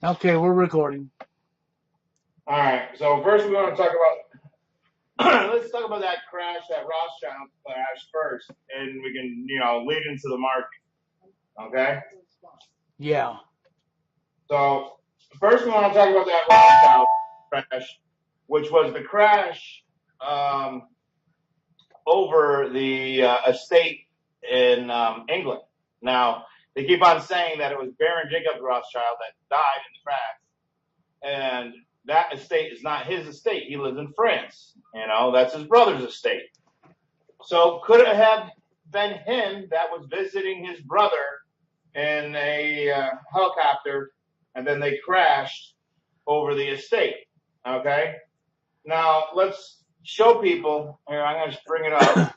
Okay, we're recording. All right. So first, we want to talk about. Let's talk about that crash, that Rothschild crash first, and we can, lead into the market. Okay. Yeah. So first, we want to talk about that Rothschild crash, which was the crash um, over the estate in England. Now they keep on saying that it was Baron Jacob Rothschild that died in the crash. And that estate is not his estate. He lives in France. That's his brother's estate. So could it have been him that was visiting his brother in a helicopter, and then they crashed over the estate? Okay. Now let's show people here. I'm going to bring it up.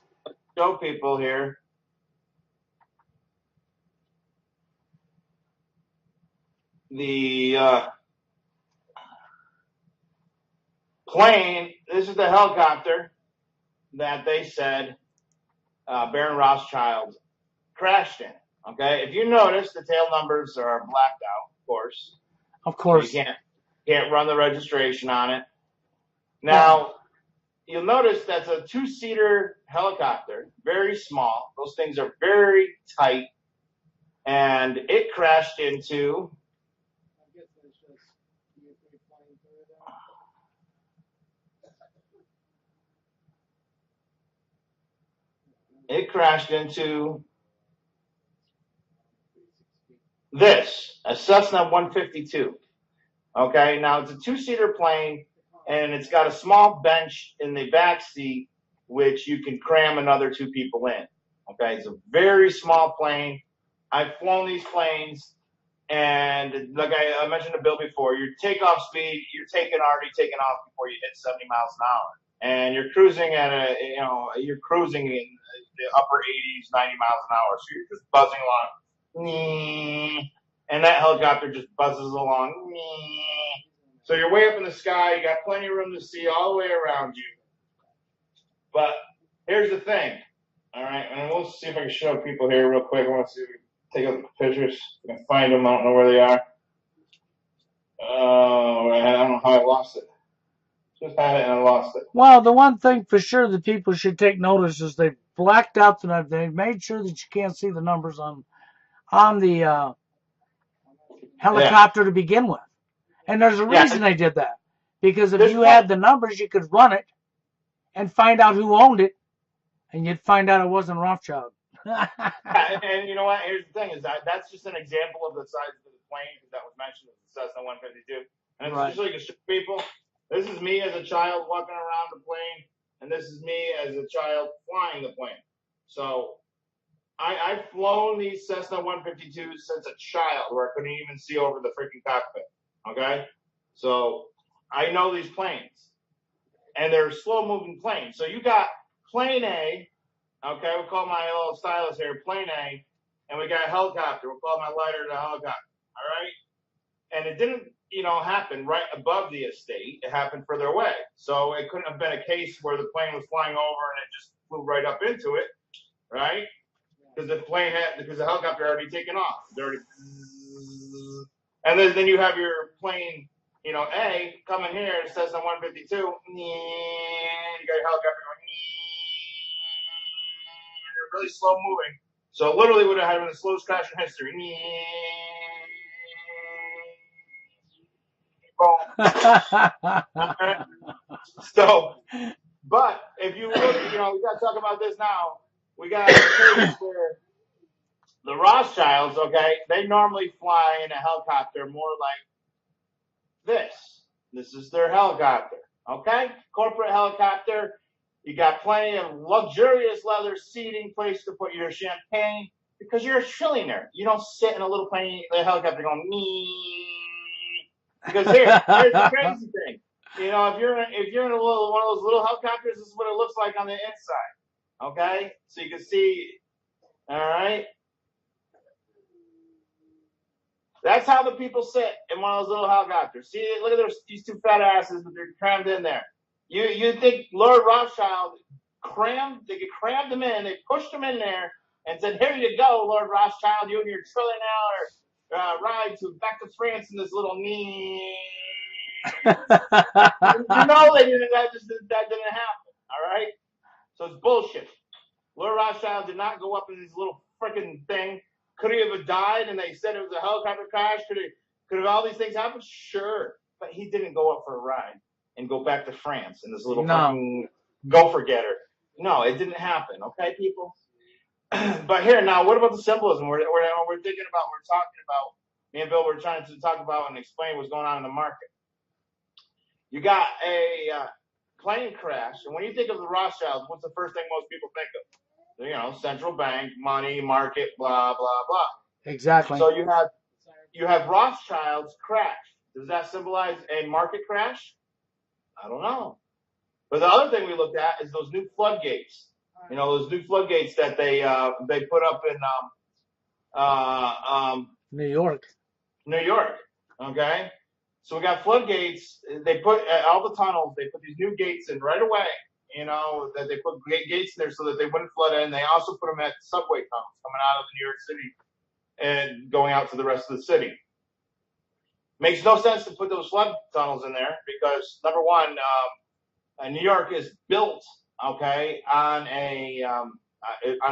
Show people here. The plane. This is the helicopter that they said Baron Rothschild crashed in. Okay, if you notice, the tail numbers are blacked out, of course. Of course. So you can't run the registration on it. Now, you'll notice that's a two-seater helicopter, very small. Those things are very tight, and it crashed into. It crashed into this, a Cessna 152. Okay, now it's a two-seater plane, and it's got a small bench in the back seat, which you can cram another two people in. Okay, it's a very small plane. I've flown these planes, and like I mentioned to Bill before, your takeoff speed, you're already taking off before you hit 70 miles an hour. And you're cruising you're cruising in the upper 80s, 90 miles an hour. So you're just buzzing along. And that helicopter just buzzes along. So you're way up in the sky. You got plenty of room to see all the way around you. But here's the thing. All right. And we'll see if I can show people here real quick. I want to see if we can take a look at the pictures. I can find them. I don't know where they are. Oh, I don't know how I lost it. Just had it and I lost it. Well, the one thing for sure that people should take notice is they've blacked out the numbers. They've made sure that you can't see the numbers on the helicopter to begin with. And there's a reason they did that. Because if you had the numbers, you could run it and find out who owned it, and you'd find out it wasn't Rothschild. And you know what? Here's the thing: is that's just an example of the size of the plane that was mentioned as the Cessna 152. And it's just like to show people. This is me as a child walking around the plane, and this is me as a child flying the plane. So I've flown these Cessna 152s since a child, where I couldn't even see over the freaking cockpit. Okay, so I know these planes, and they're slow-moving planes. So you got plane A. Okay, we'll call my little stylus here plane A, and we got a helicopter. We'll call my lighter the helicopter. All right, and it didn't, happen right above the estate. It happened further away, so it couldn't have been a case where the plane was flying over and it just flew right up into it, right? Because the helicopter had already taken off. And then you have your plane, A coming here. It says on 152. You got your helicopter going. They're really slow moving. So it literally would have been the slowest crash in history. So, but if you look, we got to talk about this now. We got a case where the Rothschilds, okay, they normally fly in a helicopter more like this. This is their helicopter, okay? Corporate helicopter. You got plenty of luxurious leather seating, place to put your champagne, because you're a trillionaire. You don't sit in a little plane, the helicopter going, me. Because here's the crazy thing. If you're in one of those little helicopters, this is what it looks like on the inside. Okay? So you can see, all right? That's how the people sit in one of those little helicopters. See, look at these two fat asses that they're crammed in there. You think Lord Rothschild they crammed them in, they pushed them in there and said, here you go, Lord Rothschild, you and your trillionaire ride to back to France in this little knee. You know they didn't. That didn't happen. All right. So it's bullshit. Lord Rothschild did not go up in this little freaking thing. Could he have died? And they said it was a helicopter crash. Could have all these things happened? Sure, but he didn't go up for a ride and go back to France in this little fucking gopher getter. No, it didn't happen. Okay, people. But here now, what about the symbolism? We're thinking about. We're talking about. Me and Bill were trying to talk about and explain what's going on in the market. You got a plane crash, and when you think of the Rothschilds, what's the first thing most people think of? You know, central bank, money, market, blah blah blah. Exactly. So you have Rothschilds crash. Does that symbolize a market crash? I don't know. But the other thing we looked at is those new floodgates. You know, those new floodgates that they put up in New York. New York. Okay. So we got floodgates. They put all the tunnels. They put these new gates in right away. You know, that they put gates in there so that they wouldn't flood in. They also put them at subway tunnels coming out of New York City and going out to the rest of the city. Makes no sense to put those flood tunnels in there because number one, New York is built on a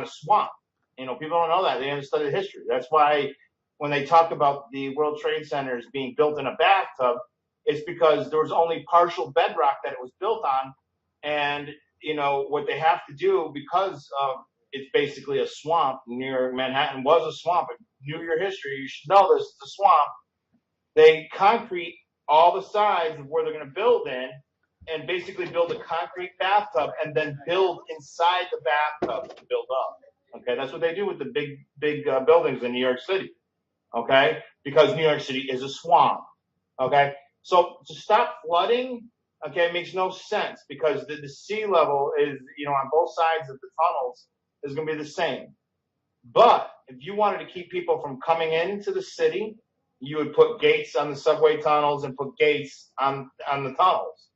swamp. You know, people don't know that. They haven't studied history. That's why when they talk about the World Trade Centers being built in a bathtub, it's because there was only partial bedrock that it was built on. And, you know, what they have to do because it's basically a swamp. Near Manhattan was a swamp. If you knew your history, you should know this. The swamp. They concrete all the sides of where they're going to build in and basically build a concrete bathtub and then build inside the bathtub to build up. Okay, that's what they do with the big buildings in New York City. Okay, because New York City is a swamp. Okay, so to stop flooding, okay, makes no sense because the sea level is, you know, on both sides of the tunnels is going to be the same. But if you wanted to keep people from coming into the city, you would put gates on the subway tunnels and put gates on the tunnels.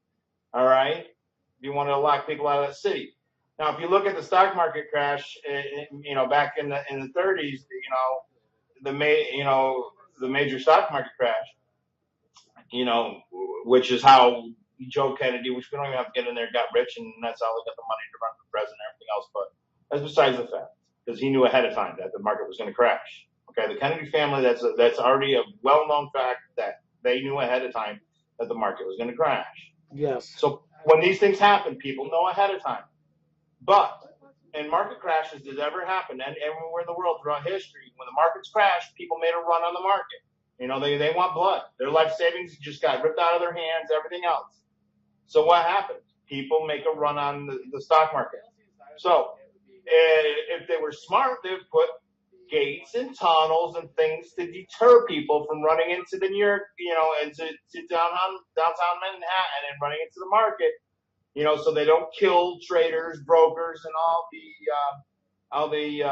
All right, if you want to lock people out of the city. Now, if you look at the stock market crash, you know, back in the 30s, you know, the major stock market crash, you know, which is how Joe Kennedy, which we don't even have to get in there, got rich, and that's how they got the money to run for president and everything else. But that's besides the fact, because he knew ahead of time that the market was going to crash. Okay, the Kennedy family, that's already a well-known fact that they knew ahead of time that the market was going to crash. Yes. So when these things happen, people know ahead of time. But in market crashes, does it ever happen? And everywhere in the world throughout history, when the markets crashed, people made a run on the market. You know, they want blood. Their life savings just got ripped out of their hands, everything else. So what happens? People make a run on the stock market. So if they were smart, they would put gates and tunnels and things to deter people from running into the New York, you know, into downtown Manhattan and running into the market, you know, so they don't kill traders, brokers, and all the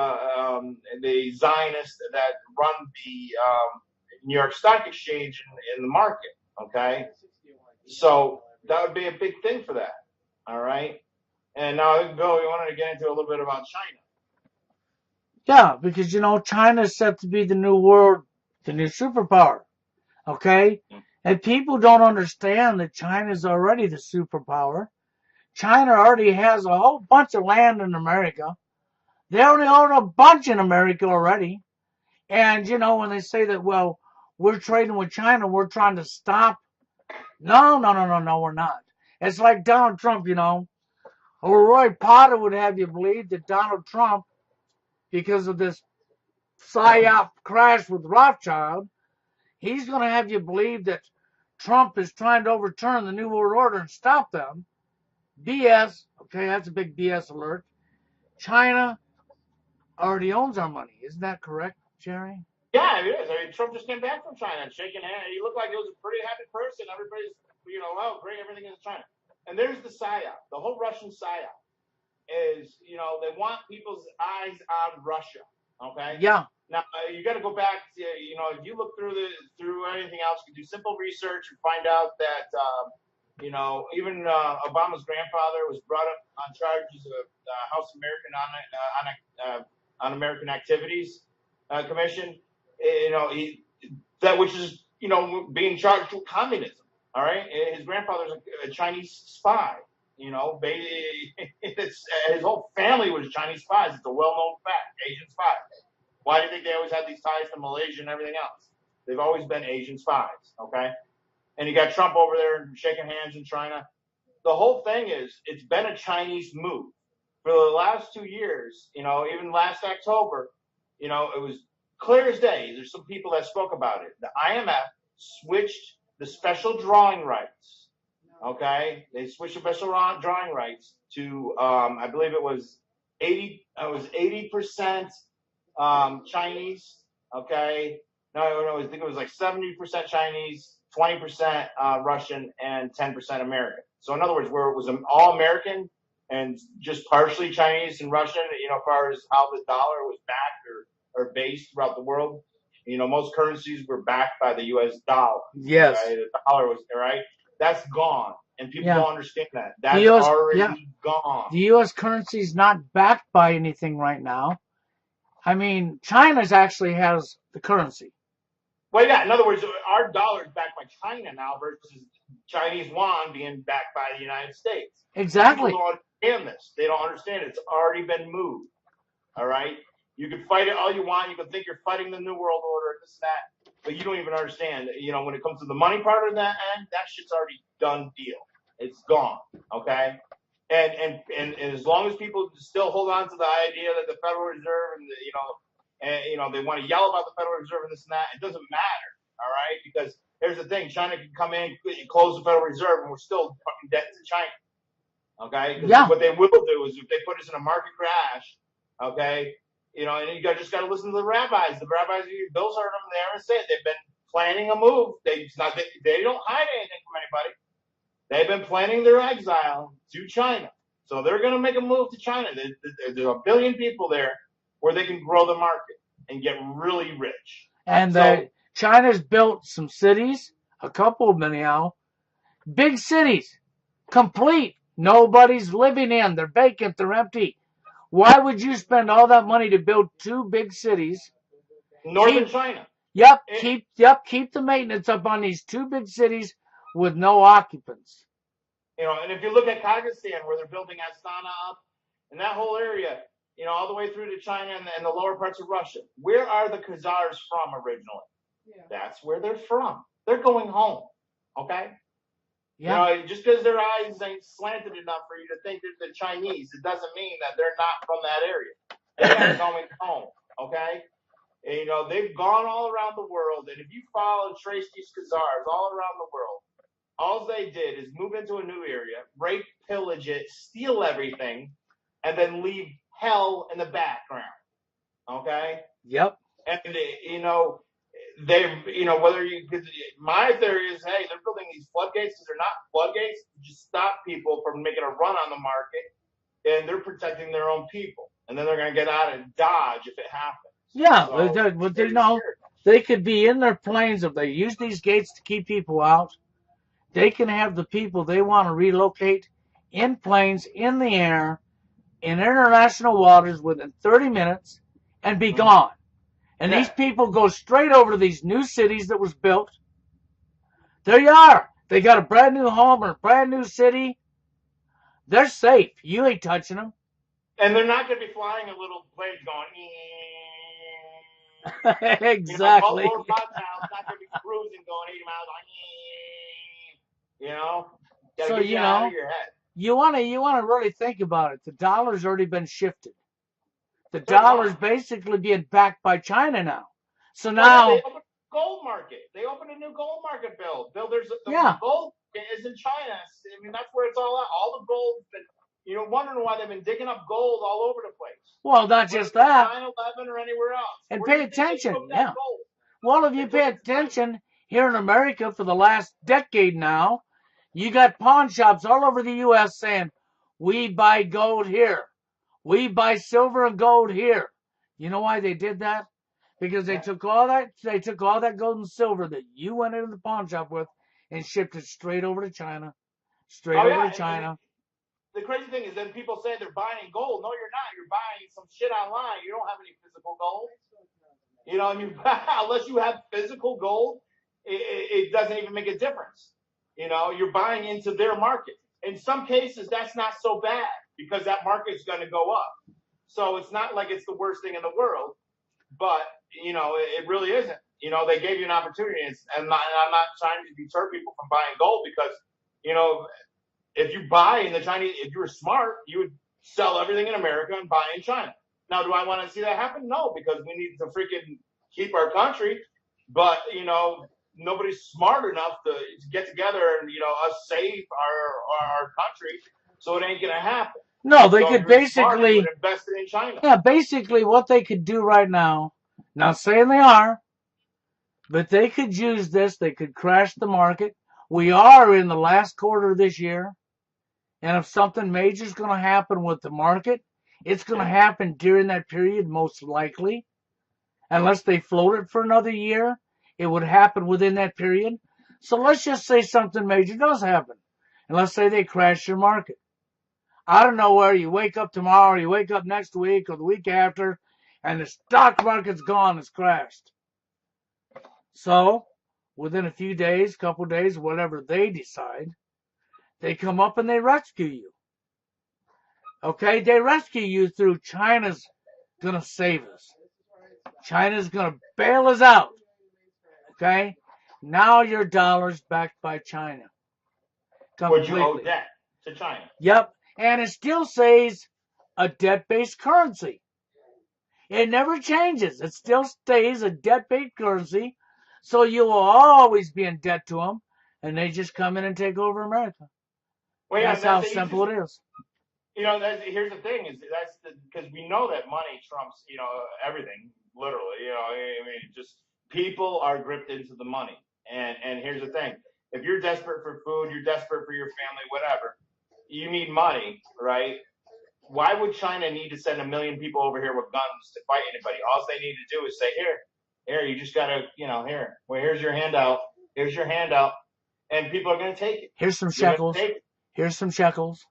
Zionists that run the New York Stock Exchange in the market. Okay, so that would be a big thing for that. All right, and now Bill, we wanted to get into a little bit about China. Yeah, because, you know, China is set to be the new world, the new superpower. Okay? And people don't understand that China is already the superpower. China already has a whole bunch of land in America. They already own a bunch in America already. And, you know, when they say that, well, we're trading with China, we're trying to stop. No, we're not. It's like Donald Trump, you know. Or Roy Potter would have you believe that Donald Trump, because of this PSYOP crash with Rothschild, he's going to have you believe that Trump is trying to overturn the New World Order and stop them. BS. Okay, that's a big BS alert. China already owns our money. Isn't that correct, Jerry? Yeah, it is. I mean, Trump just came back from China and shaking hands. He looked like he was a pretty happy person. Everybody's, you know, oh, great, everything is China. And there's the PSYOP. The whole Russian PSYOP is, you know, they want people's eyes on Russia. Okay? Yeah. Now, you got to go back to, you know, if you look through anything else, you can do simple research and find out that, you know, even Obama's grandfather was brought up on charges of House American on American Activities Commission. You know, that which is, being charged with communism. All right, his grandfather's a Chinese spy. His whole family was Chinese spies. It's a well-known fact. Asian spies. Why do you think they always had these ties to Malaysia and everything else? They've always been Asian spies. Okay, and you got Trump over there shaking hands in China. The whole thing is, it's been a Chinese move for the last 2 years. Even last October, it was clear as day. There's some people that spoke about it. The IMF switched the special drawing rights. Okay, they switched the special drawing rights to, I believe it was 80% Chinese. Okay, no, I think it was like 70% Chinese, 20% Russian, and 10% American. So in other words, where it was all American and just partially Chinese and Russian, as far as how the dollar was backed or based throughout the world, most currencies were backed by the U.S. dollar. Yes. Okay? The dollar was, right? That's gone. And people don't understand that. That's already gone. The U.S. currency is not backed by anything right now. I mean, China's actually has the currency. Well, yeah. In other words, our dollar is backed by China now versus Chinese yuan being backed by the United States. Exactly. People don't understand this. They don't understand it. It's already been moved. All right? You can fight it all you want. You can think you're fighting the New World Order, this, that. But you don't even understand. When it comes to the money part of that end, that shit's already done deal. It's gone. Okay? And as long as people still hold on to the idea that the Federal Reserve and they want to yell about the Federal Reserve and this and that, it doesn't matter. All right? Because here's the thing: China can come in, close the Federal Reserve, and we're still fucking debt to China. Okay? Because what they will do is, if they put us in a market crash, okay, and you just got to listen to the rabbis. The rabbis, Bill heard them there and said they've been planning a move. They don't hide anything from anybody. They've been planning their exile to China. So they're going to make a move to China. There's a billion people there where they can grow the market and get really rich. And China's built some cities, a couple of them anyhow, big cities, complete. Nobody's living in. They're vacant. They're empty. Why would you spend all that money to build two big cities? Northern China. Yep, keep the maintenance up on these two big cities with no occupants. And if you look at Kazakhstan, where they're building Astana up, and that whole area, all the way through to China and the lower parts of Russia, where are the Khazars from originally? Yeah. That's where they're from. They're going home. Okay? Yeah. Just because their eyes ain't slanted enough for you to think they're the Chinese, it doesn't mean that they're not from that area. They're going home. Okay? And, they've gone all around the world, and if you follow and trace these Khazars all around the world, all they did is move into a new area, rape, pillage it, steal everything, and then leave hell in the background. Okay? Yep. And, my theory is, hey, they're building these floodgates because they're not floodgates to just stop people from making a run on the market, and they're protecting their own people. And then they're going to get out and dodge if it happens. Yeah, so, they could be in their planes if they use these gates to keep people out. They can have the people they want to relocate in planes, in the air, in international waters within 30 minutes and be gone. And these people go straight over to these new cities that was built. There you are. They got a brand new home or a brand new city. They're safe. You ain't touching them. And they're not going to be flying in little planes going, exactly. Baltimore Bobtown's not going to be cruising going 80 miles on. So, out of your head. You want to really think about it. The dollar's already been shifted. The dollar's basically being backed by China now. So now they opened a gold market. They opened a new gold market, Bill. There's the gold is in China. I mean, that's where it's all at. All the gold's been, wondering why they've been digging up gold all over the place. Well, not just that. 9/11 or anywhere else. And pay attention. Yeah. Well, if you pay attention here in America for the last decade now, you got pawn shops all over the U.S. saying, we buy gold here. We buy silver and gold here. You know why they did that? Because they took all that gold and silver that you went into the pawn shop with and shipped it straight over to China. Over to China. And the crazy thing is then people say they're buying gold. No, you're not. You're buying some shit online. You don't have any physical gold. You know, unless you have physical gold, it doesn't even make a difference. You know, you're buying into their market. In some cases, that's not so bad because that market's going to go up. So it's not like it's the worst thing in the world, but you know, it really isn't. You know, they gave you an opportunity, and I'm not trying to deter people from buying gold because, you know, if you buy in the Chinese, if you were smart, you would sell everything in America and buy in China. Now, do I want to see that happen? No, because we need to freaking keep our country. But you know, nobody's smart enough to get together and us save our country. So it ain't gonna happen. No, they So if could you're smart, you basically, would invest it in China. yeah, basically what they could do right now, not saying they are, but they could use this. They could crash the market. We are in the last quarter of this year. And if something major is going to happen with the market, it's going to happen during that period, most likely. Unless they float it for another year, it would happen within that period. So let's just say something major does happen. And let's say they crash your market. I don't know where you wake up tomorrow, or you wake up next week, or the week after, and the stock market's gone, it's crashed. So, within a few days, couple days, whatever they decide, they come up and they rescue you. Okay, they rescue you through China's gonna save us. China's gonna bail us out. Okay, now your dollar's backed by China Would you owe completely. debt to China? Yep, and it still stays a debt-based currency. It never changes. It still stays a debt-based currency. So you will always be in debt to them, and they just come in and take over America. Well, yeah, That's that's how the simple easiest. it is. Here's the thing is because we know that money trumps everything literally. I mean, just people are gripped into the money, and here's the thing: if you're desperate for food, you're desperate for your family, whatever, you need money, right? Why would China need to send 1 million people over here with guns to fight anybody? All they need to do is say, here, you just gotta, here, well, here's your handout, and people are gonna take it. Here's some They're gonna shekels. take it. Here's some shekels.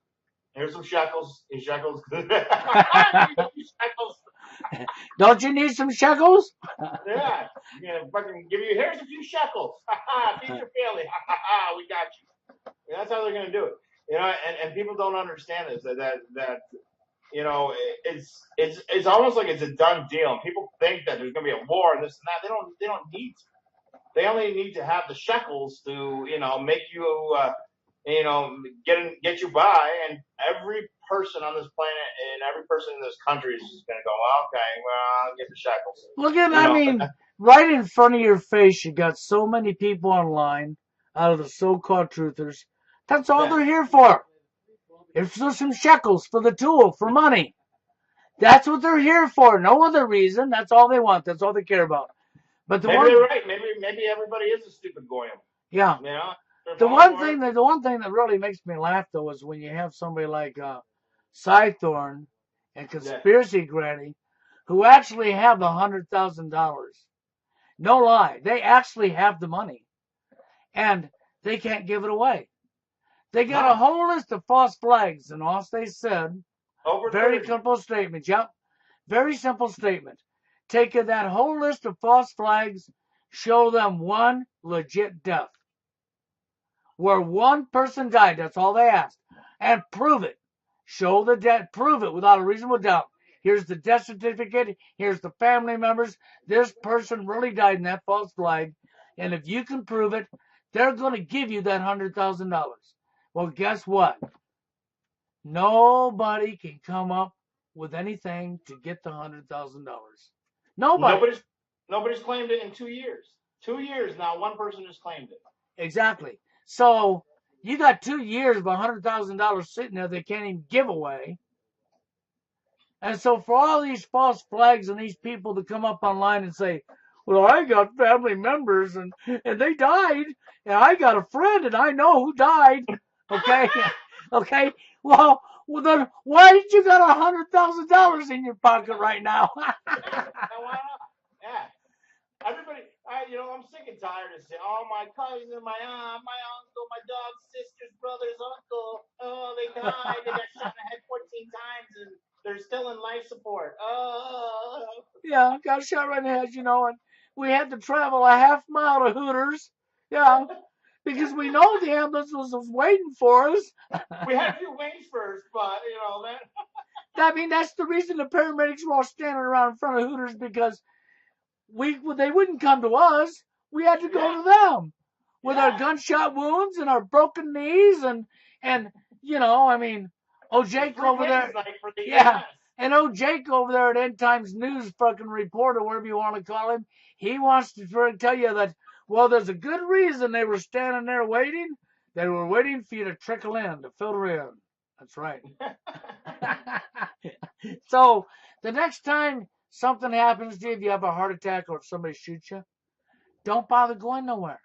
Here's some shekels. Here's shekels. Shekels. Don't you need some shekels? Yeah. Fucking give you, here's a few shekels. Feed your family. We got you. That's how they're going to do it. And people don't understand this, that it's almost like it's a done deal. And people think that there's going to be a war and this and that. They don't need to. They only need to have the shekels to, make you, get you by. And every person on this planet and every person in this country is just going to go, okay, well, I'll get the shekels. Look at, I mean, right in front of your face, you got so many people online out of the so-called truthers. That's all they're here for. It's just some shekels for the tool, for money. That's what they're here for. No other reason. That's all they want. That's all they care about. But maybe they're right. Maybe everybody is a stupid goyim. Yeah. The one thing that really makes me laugh though is when you have somebody like Cythorn and Conspiracy Granny who actually have $100,000. No lie, they actually have the money, and they can't give it away. They got a whole list of false flags, and all they said, very simple statement. Yep, very simple statement. Take that whole list of false flags, show them one legit death where one person died. That's all they asked, and prove it. Show the death. Prove it without a reasonable doubt. Here's the death certificate. Here's the family members. This person really died in that false flag. And if you can prove it, they're going to give you that $100,000. Well, guess what? Nobody can come up with anything to get the $100,000. Nobody. Nobody's claimed it in 2 years. 2 years now, one person has claimed it. Exactly. So you got 2 years of $100,000 sitting there they can't even give away. And so for all these false flags and these people to come up online and say, well, I got family members and they died, and I got a friend and I know who died. Okay? Okay? Well, then why did you got $100,000 in your pocket right now? Yeah. Everybody, I'm sick and tired of saying, oh, my cousin, my aunt, my uncle, my dog's sister's brother's uncle, oh, they died, they got shot in the head 14 times, and They're still in life support. Yeah, got shot right in the head, and we had to travel a half mile to Hooters. Yeah, because we know the ambulance was waiting for us. We had a few wings first, but that. I mean, that's the reason the paramedics were all standing around in front of Hooters, because they wouldn't come to us. We had to go to them with our gunshot wounds and our broken knees and I mean, Jake over there. Yeah. And Jake over there at End Times News fucking reporter, whatever you want to call him, he wants to tell you that, well, there's a good reason they were standing there waiting. They were waiting for you to trickle in, to filter in. That's right. So the next time something happens to you, if you have a heart attack or if somebody shoots you, don't bother going nowhere.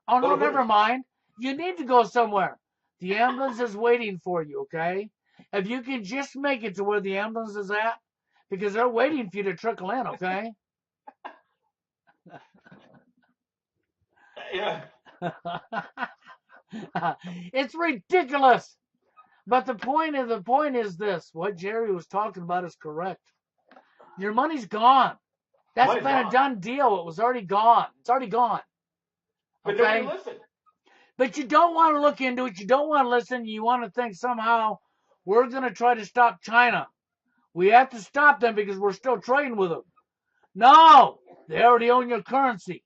Oh, no, never mind. You need to go somewhere. The ambulance is waiting for you, okay? If you can just make it to where the ambulance is at, because they're waiting for you to trickle in, okay? Yeah. It's ridiculous. But the point is this. What Jerry was talking about is correct. Your money's gone. That's been a done deal. It was already gone. It's already gone. But nobody listen. But you don't want to look into it. You don't want to listen. You want to think somehow we're going to try to stop China. We have to stop them because we're still trading with them. No, they already own your currency.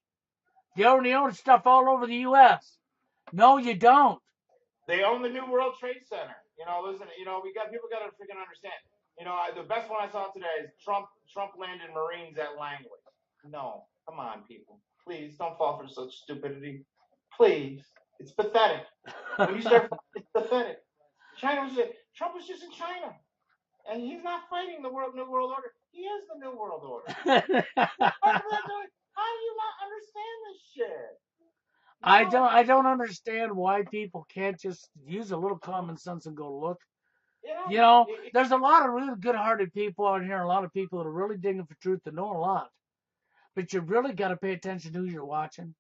They already own stuff all over the U.S. No, you don't. They own the New World Trade Center. Listen, people got to freaking understand. The best one I saw today is Trump landed Marines at Langley. No, come on, people. Please don't fall for such stupidity. Please. It's pathetic. When you start, it's pathetic. Trump was just in China. And he's not fighting the New World Order. He is the New World Order. How do you not understand this shit? No. I don't understand why people can't just use a little common sense and go look. There's a lot of really good-hearted people out here, and a lot of people that are really digging for truth that know a lot. But you really got to pay attention to who you're watching,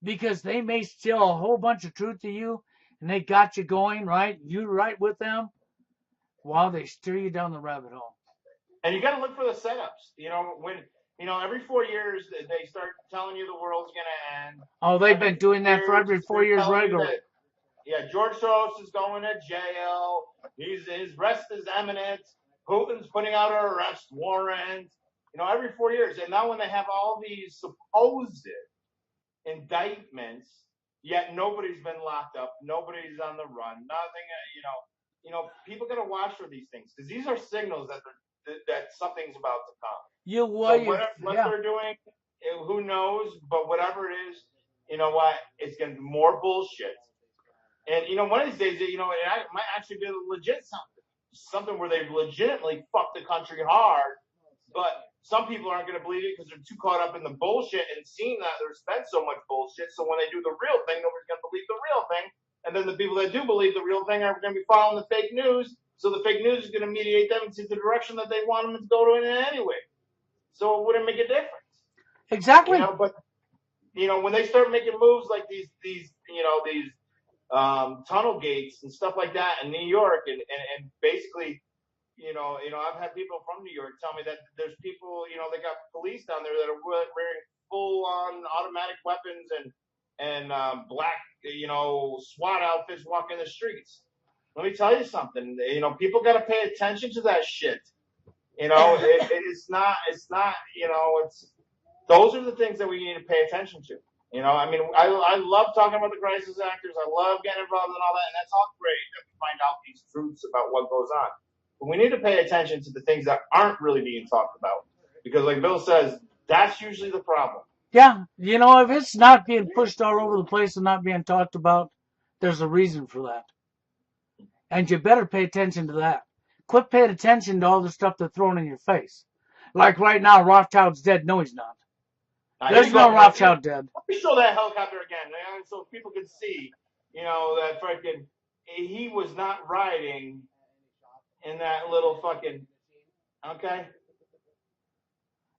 because they may steal a whole bunch of truth to you, and they got you going, right? You right with them, while they steer you down the rabbit hole. And you got to look for the setups. Every 4 years they start telling you the world's going to end. Oh, they've been doing that for every 4 years regularly. George Soros is going to jail. His arrest is imminent. Putin's putting out an arrest warrant. Every 4 years. And now when they have all these supposed indictments, yet nobody's been locked up. Nobody's on the run. Nothing, people got to watch for these things, because these are signals that something's about to come. What they're doing, who knows? But whatever it is, you know what? It's going to be more bullshit. And one of these days, it might actually be legit something where they legitimately fuck the country hard. But some people aren't going to believe it because they're too caught up in the bullshit and seeing that there's been so much bullshit. So when they do the real thing, nobody's going to believe the real thing. And then the people that do believe the real thing are going to be following the fake news. So the fake news is going to mediate them into the direction that they want them to go to in anyway. So it wouldn't make a difference. Exactly. But when they start making moves like these tunnel gates and stuff like that in New York, and basically, I've had people from New York tell me that there's people, they got police down there that are wearing full-on automatic weapons and black, SWAT outfits walking the streets. Let me tell you something. People got to pay attention to that shit. It's not. Those are the things that we need to pay attention to. I love talking about the crisis actors. I love getting involved in all that, and that's all great that we find out these truths about what goes on. But we need to pay attention to the things that aren't really being talked about, because, like Bill says, that's usually the problem. Yeah, if it's not being pushed all over the place and not being talked about, there's a reason for that. And you better pay attention to that. Quit paying attention to all the stuff they're throwing in your face. Like right now, Rothschild's dead. No, he's not. There's no Rothschild dead. Let me show that helicopter again, man, so people can see, that freaking, he was not riding in that little fucking, okay?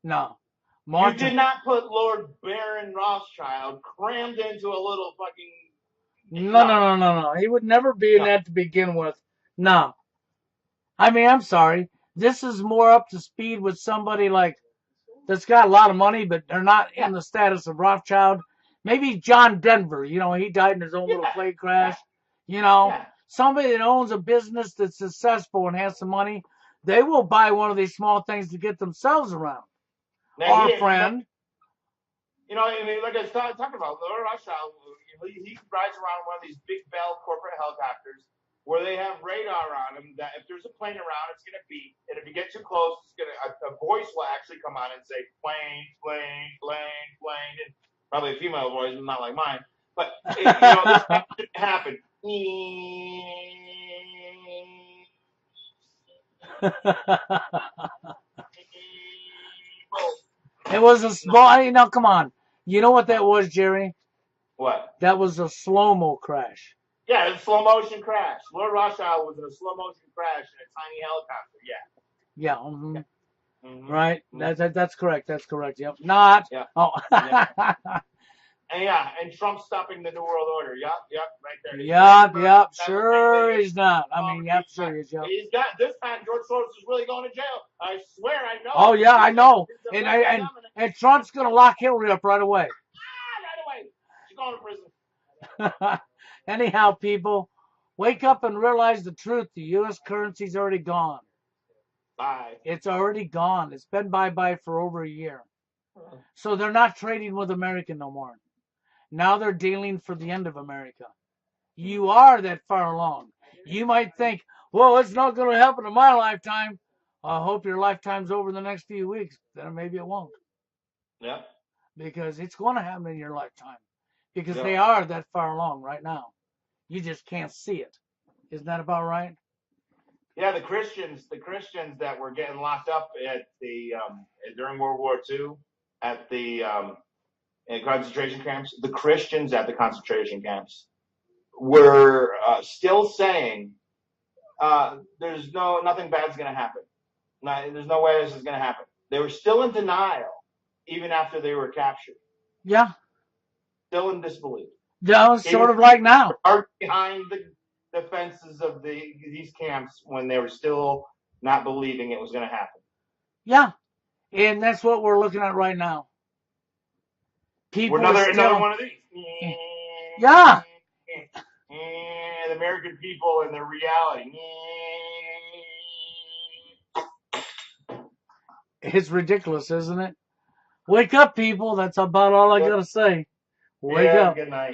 No. You did not put Lord Baron Rothschild crammed into a little fucking... No. He would never be in that to begin with. No. I mean, I'm sorry. This is more up to speed with somebody like that's got a lot of money, but they're not in the status of Rothschild. Maybe John Denver, he died in his own little plane crash. Somebody that owns a business that's successful and has some money, they will buy one of these small things to get themselves around. Now, Our friend. I mean, like I was talking about, Lord Rothschild, he rides around one of these big Bell corporate helicopters where they have radar on them that if there's a plane around, it's going to beep. And if you get too close, a voice will actually come on and say, plane, plane, plane, plane. And probably a female voice, not like mine. But, this shouldn't happen. It was a small, now come on. You know what that was, Jerry? What? That was a slow-mo crash. Yeah, it's a slow motion crash. Lord Rothschild was in a slow motion crash in a tiny helicopter. Yeah. Mm-hmm. Yeah. Mm-hmm. Right. Mm-hmm. That's correct. That's correct. Yep. Not. Yeah. Oh. Yeah. And Trump's stopping the New World Order. Yep, right there. Yep. Sure he's not. I mean, yep, sure he is. Yep. He's got this time. George Soros is really going to jail. I swear, I know. Oh yeah, I know. And Trump's gonna lock Hillary up right away. Right away. She's going to prison. Anyhow, people, wake up and realize the truth. The U.S. currency's already gone. Bye. It's already gone. It's been bye-bye for over a year. So they're not trading with America no more. Now they're dealing for the end of America. You are that far along. You might think, well, it's not going to happen in my lifetime. I hope your lifetime's over in the next few weeks. Then maybe it won't. Yeah. Because it's going to happen in your lifetime. Because they are that far along right now. You just can't see it. Isn't that about right? Yeah, the Christians that were getting locked up at the during World War II at the in concentration camps, the Christians at the concentration camps were still saying, "There's nothing bad's going to happen. There's no way this is going to happen." They were still in denial even after they were captured. Yeah. Still in disbelief. Yeah, sort of like now. Behind the fences of these camps when they were still not believing it was going to happen. Yeah, and that's what we're looking at right now. People another one of these. Yeah. The American people and their reality. It's ridiculous, isn't it? Wake up, people. That's about all I got to say. Wake up. Good night.